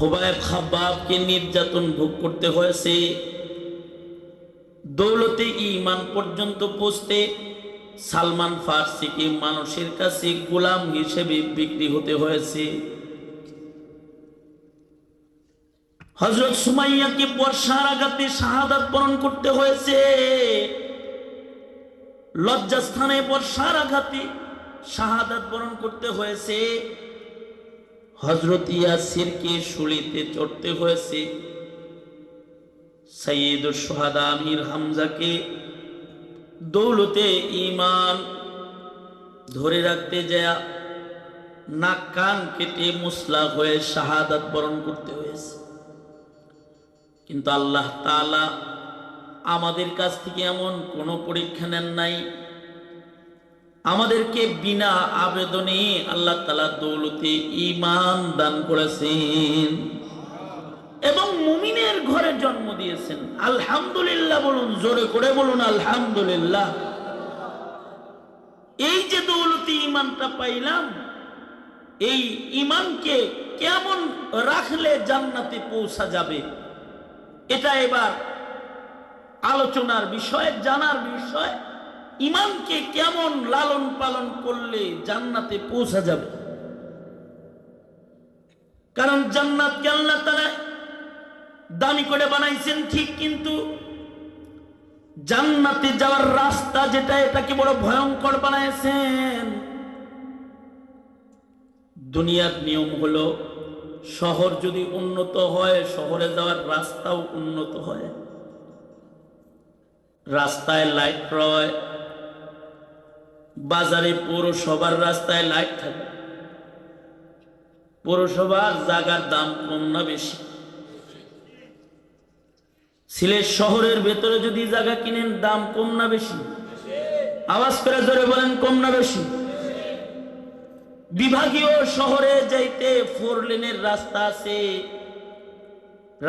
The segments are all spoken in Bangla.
খুবাইব খাব্বাবকে নির্যাতন ভোগ করতে হয়েছে, দৌলতে ঈমান পর্যন্ত পৌঁছতে সালমান ফার্সিকে মানুষের কাছে গোলাম হিসেবে বিক্রি হতে হয়েছে। হযরত সুমাইয়াকে বর্ষার আঘাতে শাহাদাত বরণ করতে হয়েছে, লজ্জাস্থানে বর্ষার আঘাতে শাহাদাত বরণ করতে হয়েছে। হযরত ইয়াসিরকে শুলিতে চড়তে হয়েছে। সাইয়্যিদুশ শুহাদা আমির হামজাকে দৌলতে ঈমান ধরে রাখতে যায় নাক কান কেটে মুসলা হয়ে শাহাদাত বরণ করতে হয়েছে। কিন্তু আল্লাহ তাআলা আমাদের কাছ থেকে এমন কোনো পরীক্ষা নেন নাই। আমাদেরকে বিনা আবেদনে আল্লাহ তাআলা দৌলতে ঈমান দান করেছেন এবং মুমিনের ঘরে জন্ম দিয়েছেন। আলহামদুলিল্লাহ বলুন, জোরে করে বলুন আলহামদুলিল্লাহ। এই যে দৌলতে ঈমানটা পাইলাম, এই ঈমানকে কেমন রাখলে জান্নাতে পৌঁছা যাবে, এটা এবার আলোচনার বিষয়, জানার বিষয়। ঈমানকে কেমন লালন পালন করলে জান্নাতে পৌঁছা যাবে। কারণ জান্নাতকে আল্লাহ তাআলা দামি করে বানাইছেন ঠিক, কিন্তু জান্নাতে যাওয়ার রাস্তা যেটা, এটাকে বড় ভয়ঙ্কর বানাইছেন। দুনিয়ার নিয়ম হলো শহর যদি উন্নত হয়, শহরে যাওয়ার রাস্তাও উন্নত হয়। রাস্তায় লাইট রয়, বাজারে পৌরসভার রাস্তায় লাইট থাকে। পৌরসভার জায়গার দাম কম না বেশি? সিলেট শহরের ভেতরে যদি জায়গা কিনেন দাম কম না বেশি? আওয়াজ করে জোরে বলেন, কম না বেশি? বিভাগীয় শহরে যাইতে 4 লেনের রাস্তা আছে,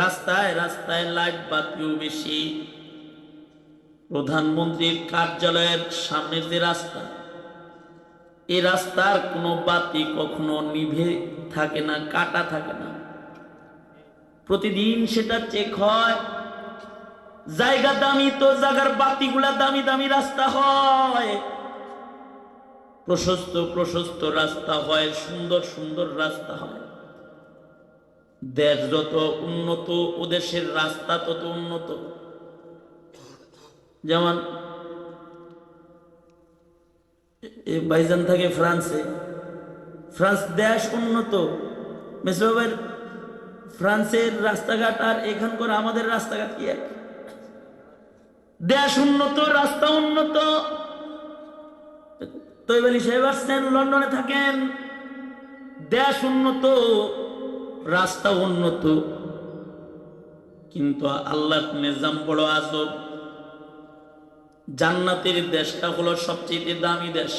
রাস্তায় রাস্তায় লাইট বাতিও বেশি। প্রধানমন্ত্রীর কার্যালয়ের সামনের যে রাস্তা, এই রাস্তার কোনো বাতি কখনো নিভে থাকে না, কাটা থাকে না, প্রতিদিন সেটা চেক হয়। জায়গা দামি তো জায়গার বাতিগুলা দামি দামি রাস্তা হয়, প্রশস্ত প্রশস্ত রাস্তা হয়, সুন্দর সুন্দর রাস্তা হয়। দেশ যত উন্নত, ও দেশের রাস্তা তত উন্নত। যেমন ভাইজান থাকে ফ্রান্সে, ফ্রান্স দেশ উন্নত। মেসবাবের ফ্রান্সের রাস্তাঘাট আর এখানকার আমাদের রাস্তাঘাট কি এক? দেশ উন্নত, রাস্তা উন্নত। তৈব আলী সাহেব আসছেন, লন্ডনে থাকেন, দেশ উন্নত, রাস্তা উন্নত। কিন্তু আল্লাহর নিজাম বড় আজব। জান্নাতের দেশটা হলো সবচেয়ে দামি দেশ,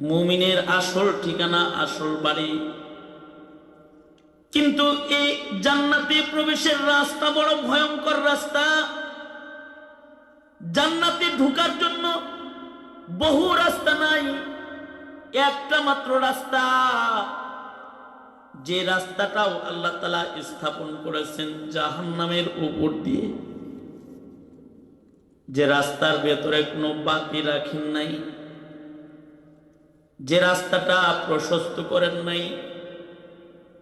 মুমিনের আসল ঠিকানা, আসল বাড়ি। কিন্তু এই জান্নাতে প্রবেশের রাস্তা বড় ভয়ঙ্কর রাস্তা। জান্নাতে ঢোকার জন্য বহু রাস্তা নাই, একটা মাত্র রাস্তা, যে রাস্তাটাও আল্লাহ তাআলা স্থাপন করেছেন জাহান্নামের উপর দিয়ে। যে রাস্তার ভেতরে কোনো বাতি রাখেন নাই, যে রাস্তাটা প্রশস্ত করেন নাই,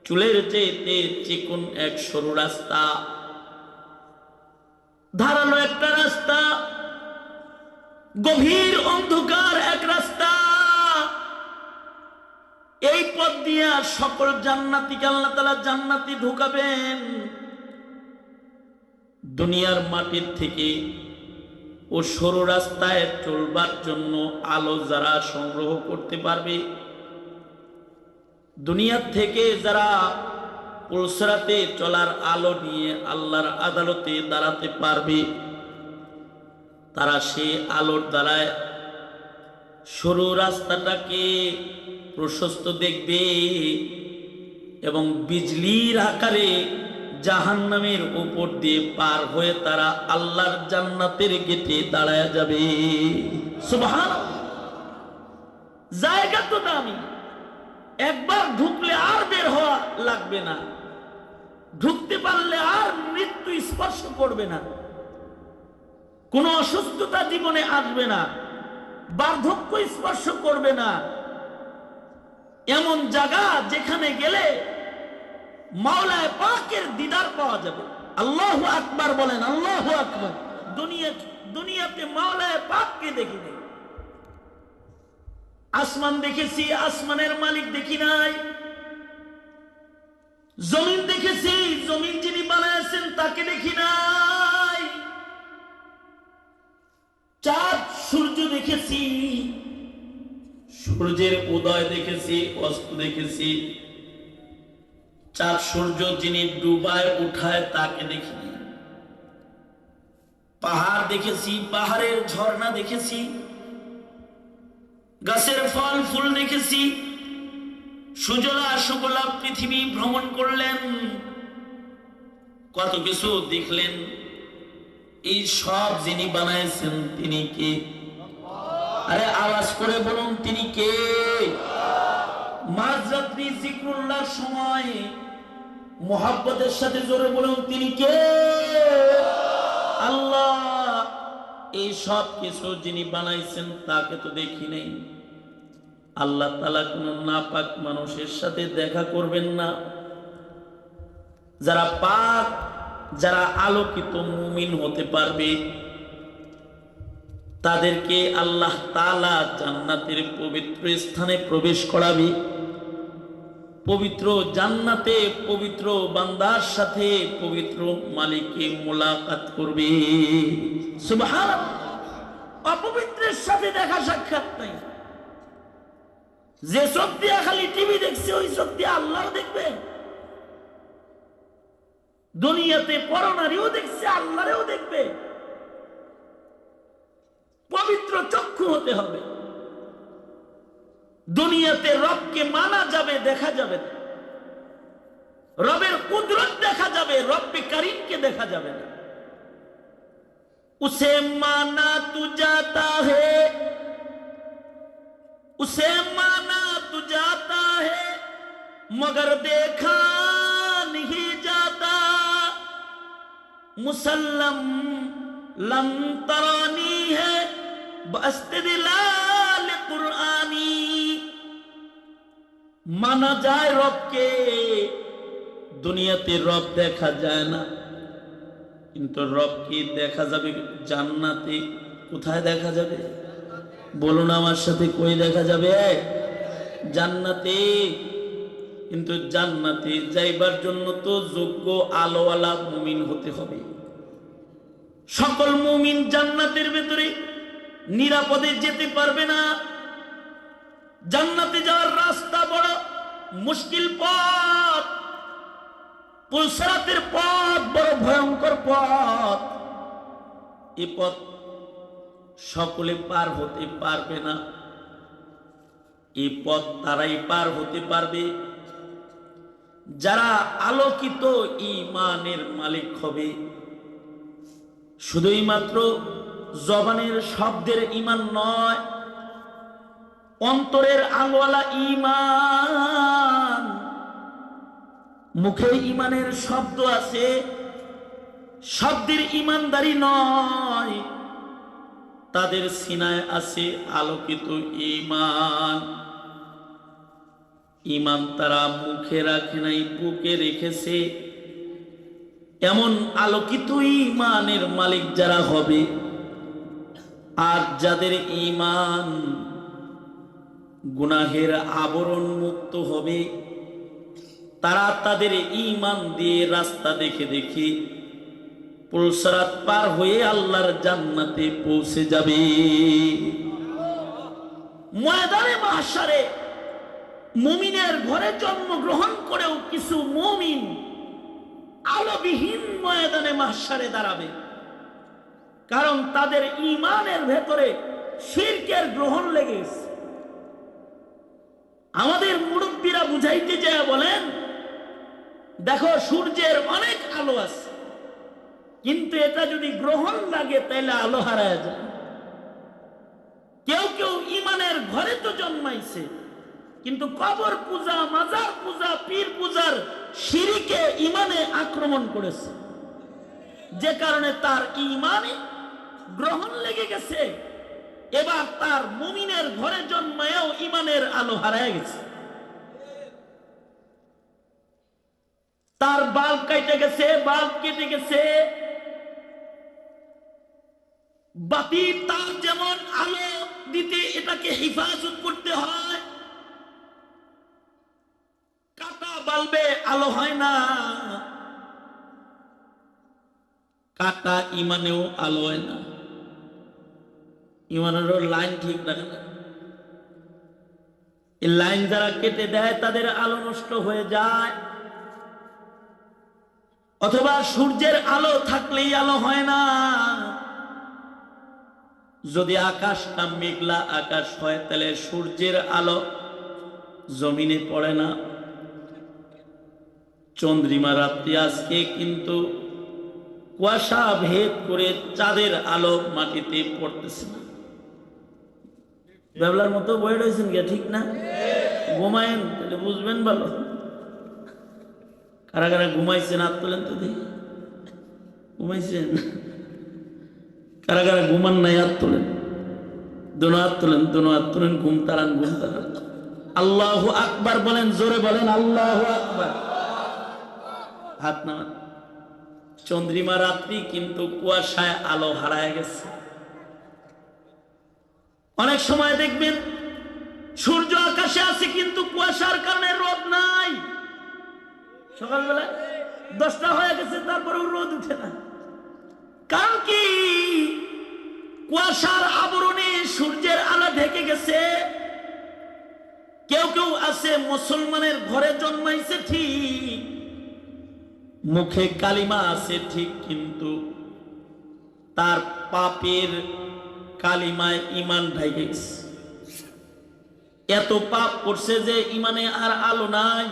চুলের চেয়ে চিকন এক সরু রাস্তা, ধারালো একটা রাস্তা, গভীর অন্ধকার এক রাস্তা। এই পথ দিয়ে সকল জান্নাতীকে আল্লাহ তাআলা জান্নাতে ঢুকাবেন। দুনিয়ার মাটির থেকে ও সরু রাস্তায় চলবার জন্য আলো যারা সংগ্রহ করতে পারবে, দুনিয়ার থেকে যারা পুলসরাতে চলার আলো নিয়ে আল্লাহর আদালতে দাঁড়াতে পারবে, তারা সে আলোর দ্বারায় সরু রাস্তাটাকে প্রশস্ত দেখবে এবং বিজলির আকারে জাহান্নামের উপর দিয়ে পার হয়ে তারা আল্লাহর জান্নাতের গেটে দাঁড়ায় যাবে। সুবহানাল্লাহ। জায়গা তো দামি, একবার ঢুকলে আর বের হওয়া লাগবে না। ঢুকতে পারলে আর মৃত্যু স্পর্শ করবে না, কোনো অসুস্থতা জীবনে আসবে না, বার্ধক্য স্পর্শ করবে না। এমন জায়গা যেখানে গেলে মাওলায়ে পাকের দিদার পাওয়া যাবে। আল্লাহু আকবার বলেন, আল্লাহু আকবার। দুনিয়াতে মাওলায়ে পাককে দেখিনি, আসমান দেখেছি, আসমানের মালিক দেখি নাই। জমিন দেখেছি, জমিন যিনি বানাইছেন তাকে দেখি নাই। চাঁদ সূর্য দেখেছি, সূর্যের উদয় দেখেছি, অস্ত দেখেছি। চাঁদ সূর্য যিনি ডুবায় উঠায় তাকে দেখিনি। পাহাড় দেখেছি, পাহাড়ের ঝর্ণা দেখেছি, গাছের ফল ফুল দেখেছি। সুজলা সুফলা পৃথিবী ভ্রমণ করলেন, কত কিছু দেখলেন। এই সব যিনি বানাইছেন তিনি কে? আরে আওয়াজ করে বলুন, তিনি কে? মাঝরাত্রি জিকরুল্লাহর সময় মুহাব্বতের সাথে জোরে বলুন, তিনি কে? আল্লাহ। এই সব কিছু যিনি বানাইছেন তাকে তো দেখি নাই। আল্লাহ তাআলা কোন নাপাক মানুষের সাথে দেখা করবেন না। যারা পাক, যারা আলোকিত মুমিন হতে পারবে তাদেরকে আল্লাহ তাআলা জান্নাতের পবিত্র স্থানে প্রবেশ করাবে। পবিত্র জান্নাতে পবিত্র বান্দার সাথে পবিত্র মালিককে মুলাকাত করবে। সুবহানাল্লাহ। অপবিত্রের সাথে দেখা সাক্ষাৎ নাই। যে চোখ দিয়ে খালি টিভি দেখছে ওই চোখ দিয়ে আল্লাহও দেখবে। দুনিয়াতে পরনারীও দেখছে, আল্লাহরেও দেখবে। পবিত্র চক্ষু হতে হবে। দুনিয়াতে রবকে মানা যাবে, দেখা যাবে না। রবের কুদরত দেখা যাবে, রব্বে করিমকে দেখা যাবে না। उसे माना तू जाता है, उसे माना तू जाता है, मगर देखा नहीं जाता। मुसल्लम लम तरानी है बस्तिदलाल कुरानी। माना जाए रब के, দুনিয়াতে রব দেখা যায় না, কিন্তু রবকে দেখা যাবে জান্নাতে। কোথায় দেখা যাবে বলুন আমার সাথে? কই দেখা যাবে? জান্নাতে। কিন্তু জান্নাতে যাইবার জন্য তো যোগ্য আলোওয়ালা মুমিন হতে হবে। সকল মুমিন জান্নাতের ভেতরে নিরাপদে যেতে পারবে না। জান্নাতে যাওয়ার রাস্তা বড় মুশকিল পথ। পুলসরাতের পথ বড় ভয়ঙ্কর পথ। এই পথ সকলে পার হতে পারবে না। এই পথ তারাই পার হতে পারবে যারা আলোকিত ঈমানের মালিক হবে। শুধুই মাত্র জবানের শব্দের ঈমান নয়, অন্তরের আলোওয়ালা ঈমান। মুখে ঈমানের শব্দ আছে, শব্দের ঈমানদারি নয়। তাদের সিনায় আছে আলোকিত ঈমান। ঈমান তারা মুখে রাখে নাই, বুকে রেখেছে। এমন আলোকিত ঈমানের মালিক যারা হবে, আর যাদের ঈমান গুনাহের আবরণ মুক্ত হবে, তারা তাদের ঈমান দিয়ে রাস্তা দেখে দেখে পুলসরাত পার হয়ে আল্লাহর জান্নাতে পৌঁছে যাবে। ময়দানে মাহশারে মুমিনের ঘরে জন্মগ্রহণ করেও কিছু মুমিন আলোবিহীন ময়দানে মাহশারে দাঁড়াবে, কারণ তাদের ঈমানের ভেতরে শিরকের গ্রহণ লেগেছে। আমাদের মুরব্বীরা বুঝাইতে যায় বলেন, দেখো সূর্যের অনেক আলো আছে, কিন্তু এটা যদি গ্রহণ লাগে তাহলে আলো হারায় যায়। কেউ কেউ ঈমানের ঘরে তো জন্মাইছে, কিন্তু কবর পূজা, মাজার পূজা, পীর পূজার শিরকে ইমানে আক্রমণ করেছে, যে কারণে তার ইমানে গ্রহণ লেগে গেছে। এবার তার মুমিনের ঘরে জন্মায়ও ইমানের আলো হারায় গেছে, তার বাল্ব কেটে গেছে। বাতি তার যেমন আলো দিতে এটাকে হেফাজত করতে হয়, কাটা বাল্বে আলো হয় না, কাটা ইমানেও আলো হয় না। ইমানেরও লাইন ঠিক রাখে না, এই লাইন যারা কেটে দেয় তাদের আলো নষ্ট হয়ে যায়। অথবা সূর্যের আলো থাকলেই আলো হয় না, যদি আকাশটা মেঘলা আকাশ হয় তাহলে সূর্যের আলো জমিনে পড়ে না। চন্দ্রিমা রাত্রি আজকে কিন্তু কুয়াশা ভেদ করে চাঁদের আলো মাটিতে পড়তেছে না। বেবলার মতো বয়ে রয়েছেন কে, ঠিক না? ঘুমায়েন তাহলে বুঝবেন ভালো। কারা কারা ঘুমাইছেন হাত তোলেন তো দেখি। ঘুমাইছেন? কারা কারা ঘুমান নাই হাত তোলেন, দোনো হাত তোলেন, ঘুম তাড়ান। আল্লাহু আকবার বলেন, জোরে বলেন আল্লাহু আকবার। হাত নামান। চন্দ্রিমা রাত্রি কিন্তু কুয়াশায় আলো হারায় গেছে। অনেক সময় দেখবেন সূর্য আকাশে আছে কিন্তু কুয়াশার কারণে রোদ নাই। সকালবেলা 10টা হয়ে গেছে তারপরেও রোদ উঠে না। কারণ কি? কুয়াশার আবরণে সূর্যের আলো ঢেকে গেছে। কেউ কেউ আছে মুসলমানের ঘরে জন্মাইছে ঠিক, মুখে কালিমা আছে ঠিক, কিন্তু তার পাপের কালিমায় ইমান ঢাইকে গেছে। এত পাপ করছে যে ইমানে আর আলো নাই।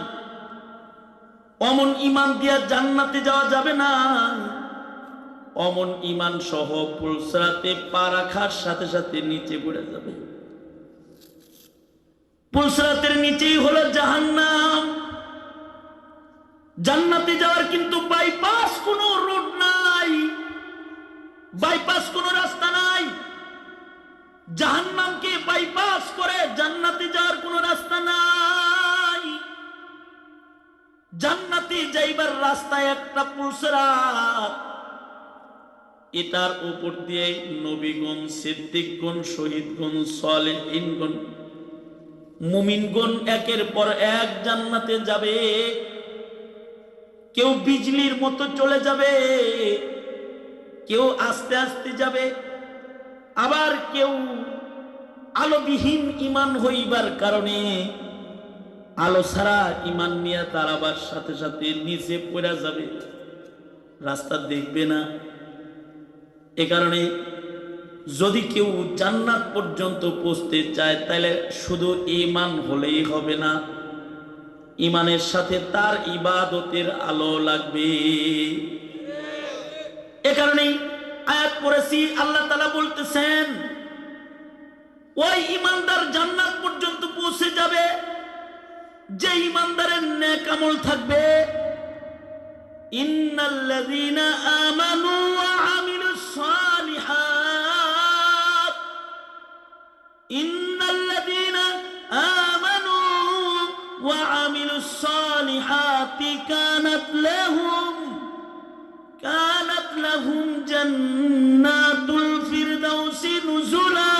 অমন ইমান দিয়া জান্নাতে যাওয়া যাবে না। অমন ইমান সহ পুলসরাতে পা রাখার সাথে সাথে নিচে পড়ে যাবে। পুলসরাতের নিচেই হলো জাহান্নাম। জান্নাতে যাওয়ার কিন্তু বাইপাস কোনো রোড নাই, বাইপাস কোনো রাস্তা নাই। জাহান্নামকে বাইপাস করে জান্নাতে যাওয়ার কোনো রাস্তা নাই। জান্নাতে যাইবার রাস্তায় একটা পুলসরাত, এটার উপর দিয়ে নবীগণ, সিদ্দিকগণ, শহীদগণ, সালেহিনগণ, মুমিনগণ একের পর এক জান্নাতে যাবে। কেউ বিজলির মতো চলে যাবে, কেউ আস্তে আস্তে যাবে, আবার কেউ আলোবিহীন ইমান হইবার কারণে আলো ছাড়া ইমান নিয়ে তার আবার সাথে সাথে নিচে পড়ে যাবে, রাস্তা দেখবে না। এ কারণে যদি কেউ জান্নাত পর্যন্ত পৌঁছতে চায় তাহলে শুধু ঈমান হলেই হবে না, ঈমানের সাথে তার ইবাদতের আলো লাগবে। এ কারণেই আয়াত পড়েছি, আল্লাহ তাআলা বলতেছেন ওই ঈমানদার জান্নাত পর্যন্ত পৌঁছে যাবে যে ঈমানদারের নেক আমল থাকবে। ইন্নাল্লাযীনা আমানু ওয়া আমিলুস সালিহাত, ইন্নাল্লাযীনা আমানু ওয়া আমিলুস সালিহাতি কানাত লাহুম জান্নাতুল ফিরদাউসি নুজুলা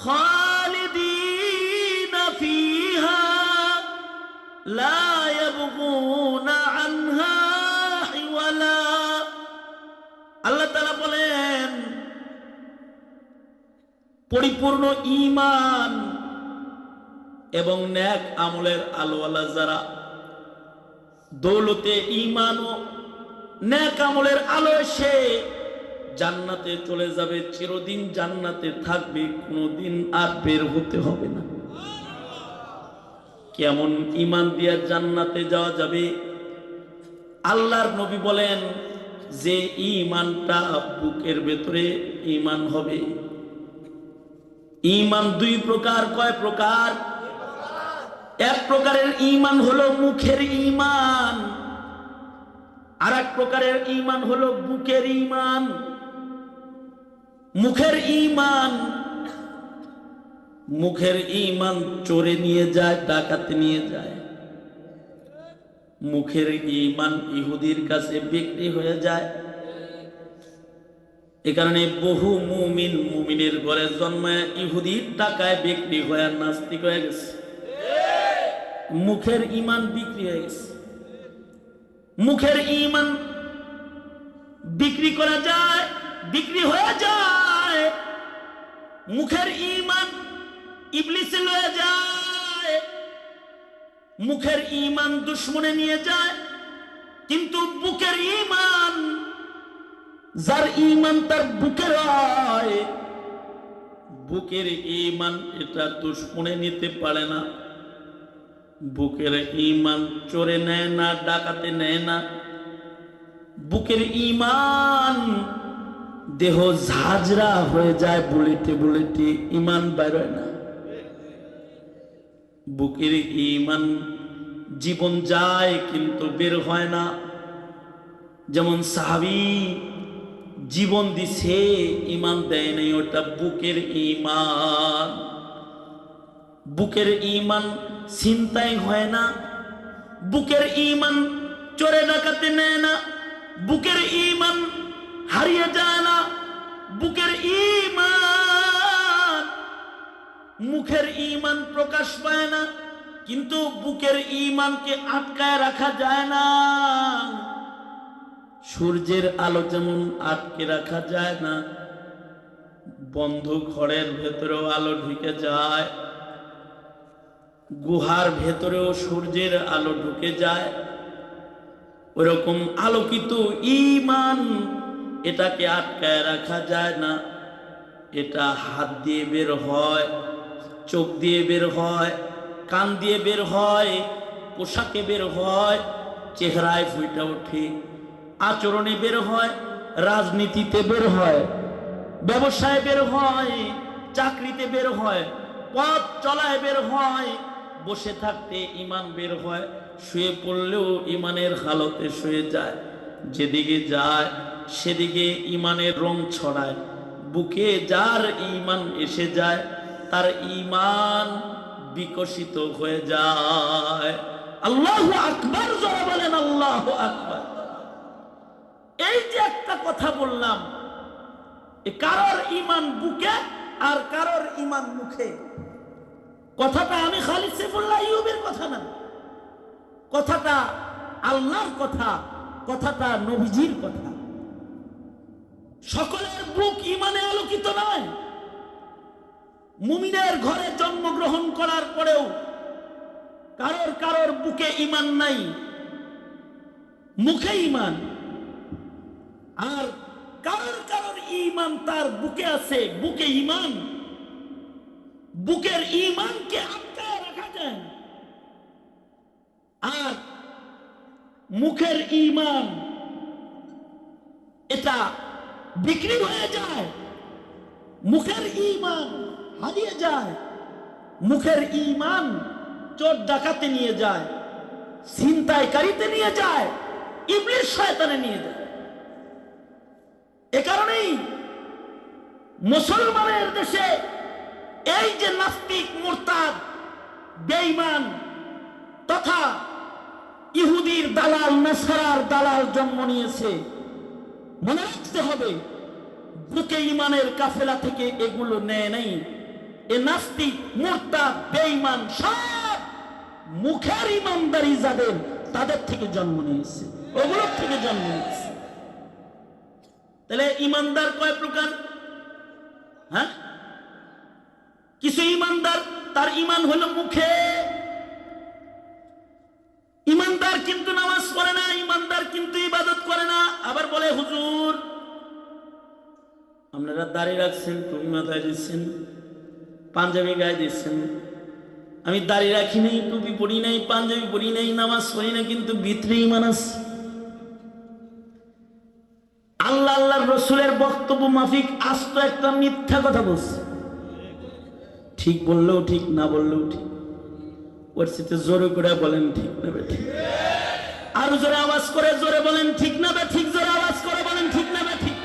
খালিদিনা ফিহা লা ইয়াবগুনা আনহা হিওয়ালা। আল্লাহ তাআলা বলেন পরিপূর্ণ ঈমান এবং নেক আমলের আলোওয়ালা যারা দৌলতে ঈমান ও নেক আমলের আলোয় সে জান্নাতে চলে যাবে, চিরদিন জান্নাতে থাকবে, কোনোদিন আর বের হতে হবে না। কেমন ঈমান দিয়া জান্নাতে যাওয়া যাবে? আল্লাহর নবী বলেন যে ঈমানটা বুকের ভেতরে ঈমান হবে। ঈমান দুই প্রকার। কয় প্রকার? এক প্রকারের ঈমান হলো মুখের ঈমান, আর এক প্রকারের ঈমান হলো বুকের ঈমান। মুখের ঈমান, মুখের ঈমান চোরে নিয়ে যায়, ডাকাতে নিয়ে যায়। মুখের ঈমান ইহুদির কাছে বিক্রি হয়ে যায়। এ কারণে বহু মুমিনের ঘরে জন্মায় ইহুদির টাকায় বিক্রি হয়ে নাস্তিক হয়ে গেছে। মুখের ঈমান বিক্রি হয়ে গেছে। মুখের ঈমান বিক্রি করা যায়, বিক্রি হয়ে যায়। মুখের ঈমান ইবলিসে লয়ে যায়, মুখের ঈমান দুশমনে নিয়ে যায়। কিন্তু বুকের ঈমান, যার ঈমান তার বুকের হয়, বুকের ঈমান এটা দুশমনে নিতে পারে না। বুকের ঈমান চোরে নেয় না, ডাকাতে নেয় না। বুকের ঈমান দেহ ঝাঁঝরা হয়ে যায়, বুলেটে বুলেটে, ঈমান বের হয় না। বুকের ঈমান জীবন যায় কিন্তু বের হয় না। যেমন সাহাবী জীবন দিছে, ঈমান দেয় নাই, ওটা বুকের ঈমান। বুকের ঈমান চিন্তাই হয় না, বুকের ঈমান চোরে ডাকাতে নেয় না, বুকের ঈমান হারিয়ে যায় না। বুকের ঈমান, মুখের ঈমান প্রকাশ পায় না, কিন্তু বুকের ঈমানকে আটকায় রাখা যায় না। সূর্যের আলো যেমন আটকে রাখা যায় না, বন্ধ ঘরের ভেতরেও আলো ঢুকে যায়, গুহার ভেতরেও সূর্যের আলো ঢুকে যায়। ওরকম আলোকিত ঈমান, এটাকে আটকায় রাখা যায় না। এটা হাত দিয়ে বের হয়, চোখ দিয়ে বের হয়, কান দিয়ে বের হয়, পোশাকে বের হয়, চেহারায় ফুটে ওঠে, আচরণে বের হয়, রাজনীতিতে বের হয়, ব্যবসায় বের হয়, চাকরিতে বের হয়, পথ চলায় বের হয়, বসে থাকতে ঈমান বের হয়, শুয়ে পড়লেও ঈমানের হালতে শুয়ে যায়। যেদিকে যায় সেদিকে ঈমানের রং ছড়ায়। বুকে যার ঈমান এসে যায়, তার ঈমান বিকশিত হয়ে যায়। আল্লাহু আকবার, যারা বলেন আল্লাহু আকবার। এই যে একটা কথা বললাম, কারোর ঈমান বুকে আর কারোর ঈমান মুখে। কথাটা আমি খালিদ সাইফুল্লাহ আইয়ুবের কথা না, কথাটা আল্লাহর কথা, কথাটা নবীজির কথা। সকলের বুক ঈমানে আলোকিত নয়। মুমিনের ঘরে জন্মগ্রহণ করার পরেও কারোর কারোর বুকে ঈমান নাই, মুখে ঈমান। আর কারোর কারোর ঈমান তার বুকে আছে, বুকে ঈমান। বুকের ঈমানকে আটকায় রাখা যায়, আর মুখের ঈমান এটা বিক্রি হয়ে যায়। মুখের ঈমান হারিয়ে যায়, মুখের ঈমান চোর ডাকাতে নিয়ে যায়, ছিনতাইকারীতে নিয়ে যায়, ইবলিস শয়তানে নিয়ে যায়। এ কারণেই মুসলমানের দেশে এই যে নাস্তিক, মুরতাদ, বেঈমান তথা ইহুদির দালাল, নাসারার দালাল জন্ম নিয়েছে, মনে রাখতে হবে বুকে ঈমানের কাফেলা থেকে এগুলো নেয় নাই। এ নাস্তিক, মুরতাদ, বেঈমান সব মুখের ঈমানদারি যাদের, তাদের থেকে জন্ম নিয়েছে, ওগুলোর থেকে জন্ম নিয়েছে। তাহলে ঈমানদার কয় প্রকার? হ্যাঁ, কিছু ঈমানদার তার ঈমান হলো মুখে। ঈমানদার কিন্তু নামাজ পড়ে না, ঈমানদার কিন্তু ইবাদত করে না। আবার বলে হুজুর আপনারা দাড়ি রাখছেন, টুপি মাথায় দিচ্ছেন, পাঞ্জাবি গায়ে দিচ্ছেন, আমি দাড়ি রাখি নাই, টুপি পড়ি নাই, পাঞ্জাবি পড়ি নাই, নামাজ পড়ি না, কিন্তু ভিতরে ঈমান আছে। আল্লাহ আল্লাহর রাসূলের বক্তব্য মাফিক আস্ত একটা মিথ্যা কথা বলছে। ঠিক বললেও ঠিক, না বললেও ঠিক। ওর সাথে জোরে করে বলেন ঠিক না ঠিক? আরো জোরে আওয়াজ করে জোরে বলেন ঠিক না ঠিক? জোরে আওয়াজ করে বলেন ঠিক না ঠিক?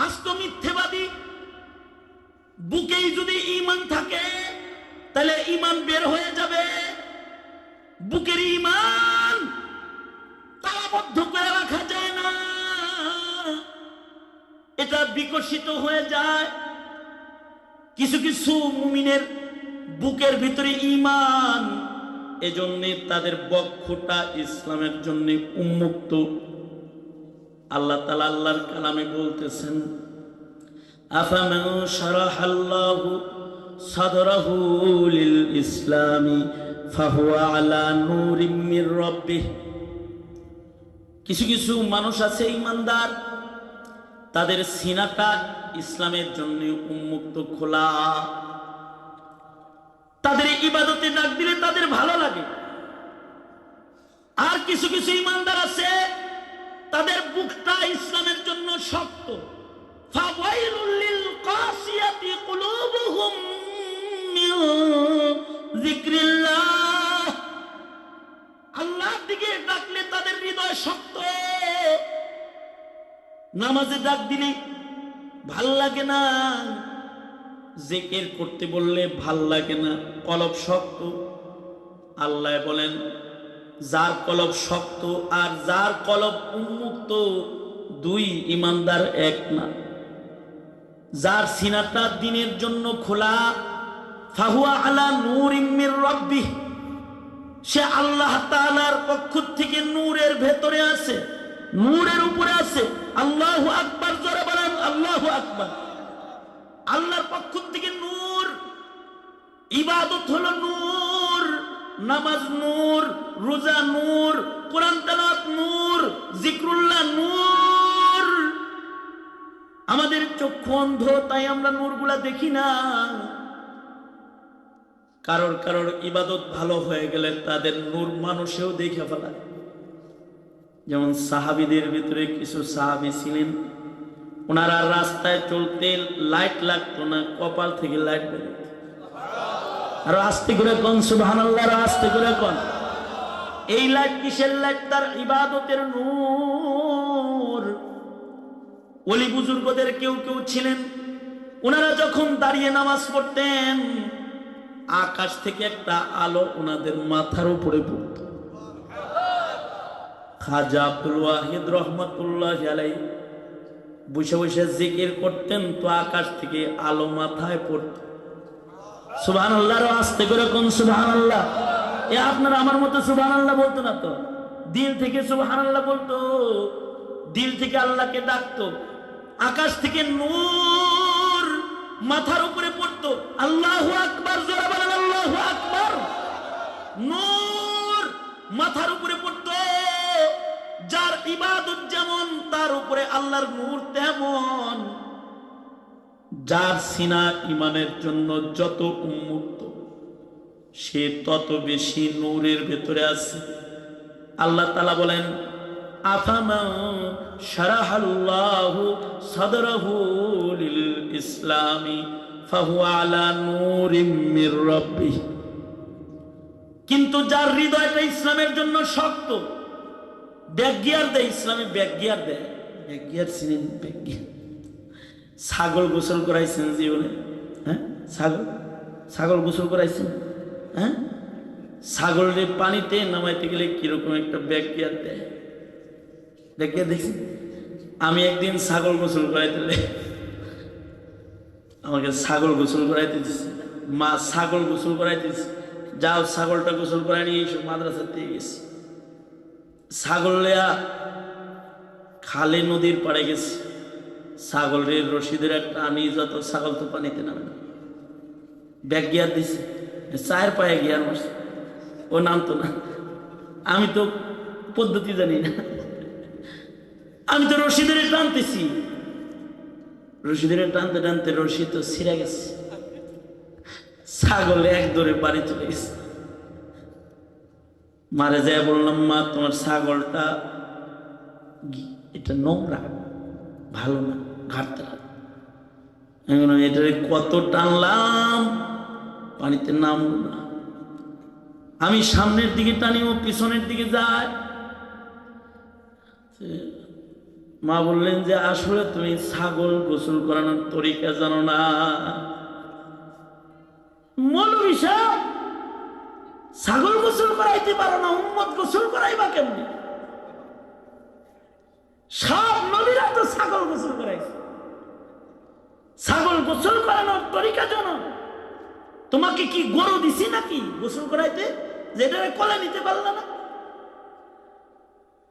আজ তো মিথ্যেবাদী বুকেই যদি ঈমান থাকে তাহলে ঈমান বের হয়ে যাবে। বুকের ঈমান তালাবদ্ধ করে রাখা যায় না, এটা বিকশিত হয়ে যায়। কিছু কিছু মুমিনের বুকের ভিতরে ঈমান, এজন্য তাদের বক্ষটা ইসলামের জন্য উন্মুক্ত। আল্লাহ তাআলা আল্লাহর কালামে বলতেছেন, আফামান শারাহাল্লাহু সাদরাহু লিল ইসলামি ফাহুয়া আলা নূরিম মির রাব্বিহ। কিছু কিছু মানুষ আছে ঈমানদার, তাদের সিনাটা ইসলামের জন্য উন্মুক্ত, খোলা। তাদের ইবাদতে ডাক দিলে তাদের ভালো লাগে। আর কিছু কিছু ঈমানদার আছে, তাদের বুকটা ইসলামের জন্য শক্ত। ফাওয়াইলুল লিল কাসিয়াতি কুলুবুহুম মিন যিকরিল্লাহ। আল্লাহর দিকে ডাকলে তাদের হৃদয় শক্ত। নামাজে ডাক দিলে ভাল লাগে না, জিকির করতে বললে ভাল লাগে না, কলব শক্ত। আল্লাহ বলেন, যার কলব শক্ত আর যার কলব উন্মুক্ত দুই ঈমানদার এক না। যার সিনাটা দ্বীনের জন্য খোলা, ফাহুয়া আলা নূরিম মির রাব্বিহ, সে আল্লাহ তাআলার পক্ষ থেকে নূরের ভেতরে আছে, নূরের উপরে আছে। আল্লাহু আকবার, জোরে বলেন আল্লাহু আকবার। আল্লাহর পক্ষ থেকে নূর, ইবাদত হলো নূর, নামাজ নূর, রোজা নূর, কোরআন তেলাওয়াত নূর, জিকরুল্লাহ নূর। আমাদের চক্ষু অন্ধ, তাই আমরা নূরগুলা দেখি না। কারোর কারোর ইবাদত ভালো হয়ে গেলে তাদের নূর মানুষেও দেখে ফেলায়। যেমন সাহাবীদের ভিতরে কিছু সাহাবী ছিলেন, ওনারা রাস্তায় চলতে লাইট লাগতো না, কপাল থেকে লাইট বেরোত। আর আস্তে করে কোন সুবহানাল্লাহ, আর আস্তে করে কোন। এই লাইট কিসের লাইট? তার ইবাদতের নূর। ওলি বুজুর্গদের কেউ কেউ ছিলেন, ওনারা যখন দাঁড়িয়ে নামাজ পড়তেন, আকাশ থেকে একটা আলো ওনাদের মাথার উপরে পড়ত। খাজা আব্দুল ওয়াহিদ রহমাতুল্লাহি আলাইহি বসে বসে জিকির করতেন, তো আকাশ থেকে আলো মাথায় পড়ত। সুবহানাল্লাহ, আস্তে করে কোন সুবহানাল্লাহ। এ আপনারা আমার মতো সুবহানাল্লাহ বলতো না তো, দিল থেকে সুবহানাল্লাহ বলতো, দিল থেকে আল্লাহকে ডাকতো। আকাশ থেকে নূর মাথার উপরে পড়তো। আল্লাহু আকবার, জোরে বলেন আল্লাহু আকবার। নূর মাথার উপরে পড়তো। যার ইবাদত যেমন, তার উপরে আল্লাহর নূর তেমন। যার সিনা ঈমানের জন্য যত উন্মুক্ত, সে তত বেশি নূরের ভেতরে আছে। আল্লাহ তাআলা বলেন, আফামান শারাহাল্লাহু সাদরাহু লিল ইসলামি ফাহুয়া আলা নূরিম মির রাব্বিহ। কিন্তু যার হৃদয়টা ইসলামের জন্য শক্ত, ব্যাক গিয়ার দেয়, ইসলামে ব্যাক গিয়ার দেয়। ব্যাক গিয়ার চিনেন? Back gear. ছাগল গোসল করাইছেন জীবনে? হ্যাঁ, ছাগল গোসল করাইছেন? হ্যাঁ, ছাগলের পানিতে নামাইতে গেলে কিরকম একটা ব্যাক গিয়ার দেয়। ব্যাক গিয়ার দেখছেন? আমি একদিন ছাগল গোসল করাইতে, আমাকে ছাগল গোসল করাইতে দিচ্ছে মা, ছাগল গোসল করাইতে দিচ্ছে। যাও ছাগলটা গোসল করাই নিয়ে এসব মাদ্রাসাতে গেছি। ছাগল লেয়া খালে নদীর পাড়ে গেছে। ছাগলের রশিদের একটা আনি, যত ছাগল তো পানিতে নামে না। ব্যাক গিয়ার দিছে, চায়ের পায়ে গিয়ার মারছে, ও নামতো না। আমি তো পদ্ধতি জানি না, আমি তো রশিদের টানতেছি। রশিদের টানতে টানতে রশি তো ছিঁড়ে গেছে, ছাগল এক দৌড়ে বাড়ি চলে গেছে। মারে যায় বললাম, মা তোমার ছাগলটা এটা নোংরা, ভালো না, ঘাটতে লাগে। এটা কত টানলাম, পানিতে নামলো না। আমি সামনের দিকে টানি, ও পিছনের দিকে যায়। মা বললেন যে আসলে তুমি ছাগল গোসল করানোর তরিকা জানো না। মৌলভী সাহেব, ছাগল গোসল করাইতে পারো না, উম্মত গোসল করাইবা কেমনি? সব নবীরা তো ছাগল গোসল করাইছে। ছাগল গোসল করানোর তরিকা জানো? তোমাকে কি গরু দিছি নাকি গোসল করাইতে, যেটা কোলে নিতে পারলে না?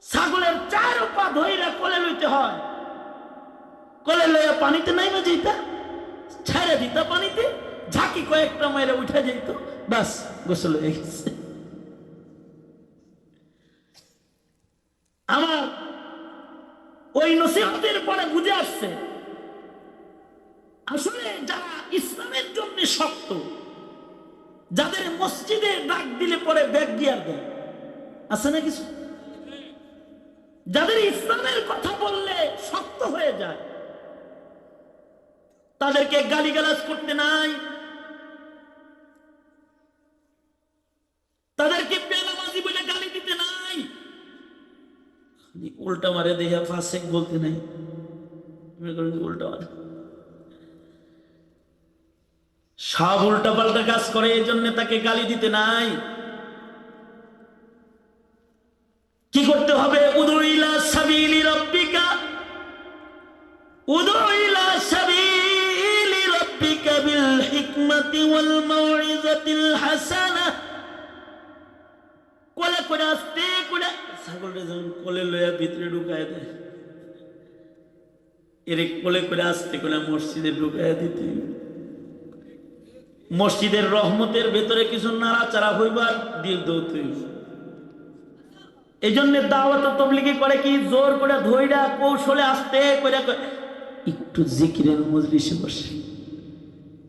ছাগলের 4 পা ধইরা কোলে লইতে হয়, কোলে লইয়া পানিতে নাইমা যেতা, ছেড়ে দিতা পানিতে, ঝাঁকি কয়েকটা মাইরে উঠে যেত, বাস গোসল হয়ে গেছে। আমার ওই নসিহতের পরে বুঝে আসছে আসলে যারা ইসলামের জন্য শক্ত, যাদের মসজিদে ডাক দিলে পরে ব্যাগ গিয়ার দেয়, আছে না কিছু? যাদের ইসলামের কথা বললে শক্ত হয়ে যায়, তাদেরকে গালিগালাজ করতে নাই, তাদেরকে বেনামাজি বলে গালি দিতে নাই, উল্টা মারে দেয়া ফাসেক বলতে নাই, উল্টা মারে সব উল্টা পাল্টা কাজ করে, এই জন্য তাকে গালি দিতে নাই। কি করতে হবে? উদু ইলা সাবিলি রাব্বিকা, উদু ইলা সাবিলি রাব্বিকা বিল হিকমাতি ওয়াল মাউইযাতিল হাসানাহ। কোলে করে আস্তে করে ছাগলটা যখন কোলে লইয়া ভিতরে ঢুকায় দেয়, এর কোলে করে আস্তে করে মসজিদে ঢুকায় দিতে। মসজিদের রহমতের ভেতরে কিছু নাড়াচাড়া হইবার দিয়ে দৌড়তে। এই জন্য দাওয়াত তাবলীগী করে কি, জোর করে ধইরা কৌশলে আস্তে করে একটু জিকিরের মজলিসে বসে,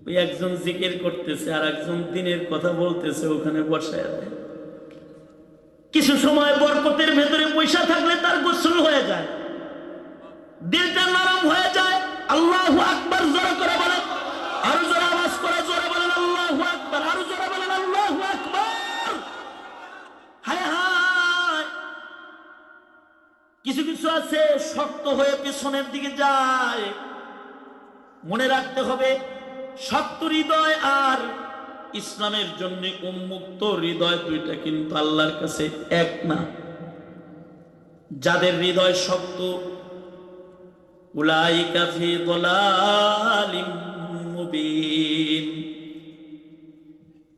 ওই একজন জিকির করতেছে আর একজন দিনের কথা বলতেছে, ওখানে বসায় দেয়। কিছু সময় বরকতের ভেতরে পয়সা থাকলে তার গোসল হয়ে যায়, দিলটা নরম হয়ে যায়। আল্লাহু আকবার জোরে করে বলেন, আরো জোরে আওয়াজ করে জোরে বলেন আল্লাহু আকবার, আরো জোরে বলেন আল্লাহু আকবার। হায় হায়, কিছু কিছু আছে শক্ত হয়ে পেছনের দিকে যায়। মনে রাখতে হবে, শক্ত হৃদয় আর ইসলামের জন্য উন্মুক্ত হৃদয় দুইটা কিন্তু আল্লাহর কাছে এক না। যাদের হৃদয় শক্ত, উলাইকা ফি দালালিম মুবিন,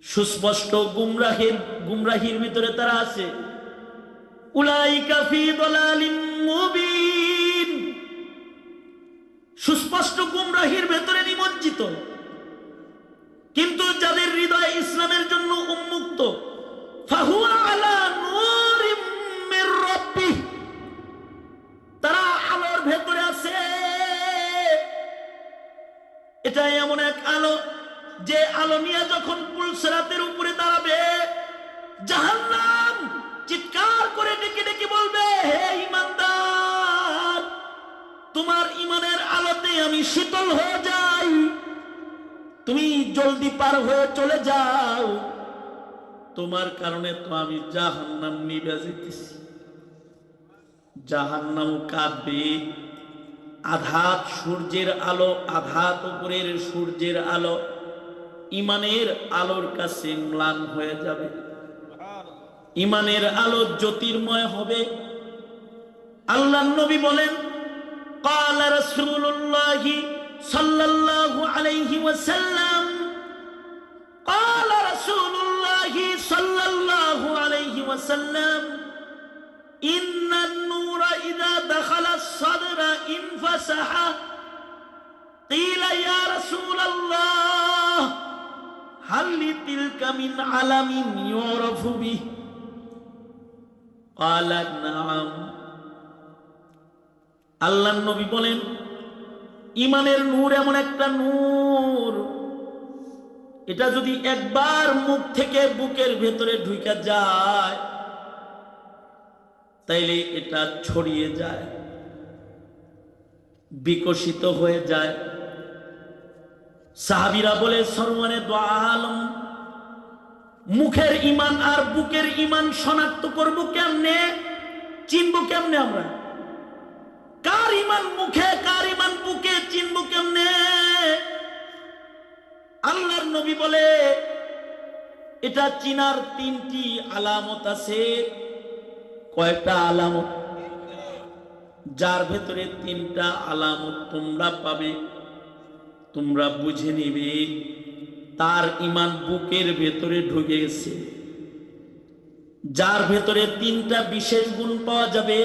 সুস্পষ্ট গুমরাহির ভিতরে তারা আছে। উলাইকা ফি দালালিম মুবিন, সুস্পষ্ট গুমরাহির ভেতরে নিমজ্জিত। কিন্তু যাদের হৃদয় ইসলামের জন্য উন্মুক্ত, ফাহুয়া আলা নূরিম মির রাব্বিহ, তারা আলোর ভেতরে আছে। এটা এমন এক আলো, যে আলো নিয়ে যখন পুলসিরাতের উপরে দাঁড়াবে, জাহান্নাম চিৎকার করে ডেকে ডেকে বলবে, হে ঈমানদার, তোমার ঈমানের আলোতে আমি শীতল হয়ে যাই, তুমি জলদি পার হয়ে চলে যাও, তোমার কারণে তো আমি জাহান্নাম নিভে যেতেছি। জাহান্নাম কাঁদবে। আধাত সূর্যের আলো, আধাত উপরের সূর্যের আলো ঈমানের আলোর কাছে ম্লান হয়ে যাবে। ঈমানের আলো জ্যোতির্ময় হবে। আল্লাহর নবী বলেন, ক্বালা রাসূলুল্লাহি সাল্লাল্লাহু আলাইহি ওয়াসাল্লাম, ক্বালা রাসূলুল্লাহি সাল্লাল্লাহু আলাইহি ওয়াসাল্লাম, ইন্নান নূরা ইযা দাখালা সাদরা ইনফাসাহা। ক্বিলা ইয়া রাসূলাল্লাহ, হাল লিতিলকা মিন আলামিন ইউরাফু বিহি? ক্বালা নাআম। আল্লাহর নবী বলেন, ঈমানের নূর এমন একটা নূর, এটা যদি একবার মুখ থেকে বুকের ভেতরে ঢুকে যায়, তাইলে এটা ছড়িয়ে যায়, বিকশিত হয়ে যায়। সাহাবীরা বলে, সরওয়ারে দু আলম, মুখের ঈমান আর বুকের ঈমান শনাক্ত করব কেমনে, চিনব কেমনে আমরা? কার ঈমান মুখে কার ঈমান বুকে চিনব কেমনে? আল্লাহর নবী বলে এটা চিনার তিনটি আলামত আছে। কয়েকটা আলামত? যার ভেতরে তিনটা আলামত তোমরা পাবে, তোমরা বুঝে নিবে তার ঈমান বুকের ভেতরে ঢুকে গেছে। যার ভেতরে তিনটা বিশেষ গুণ পাওয়া যাবে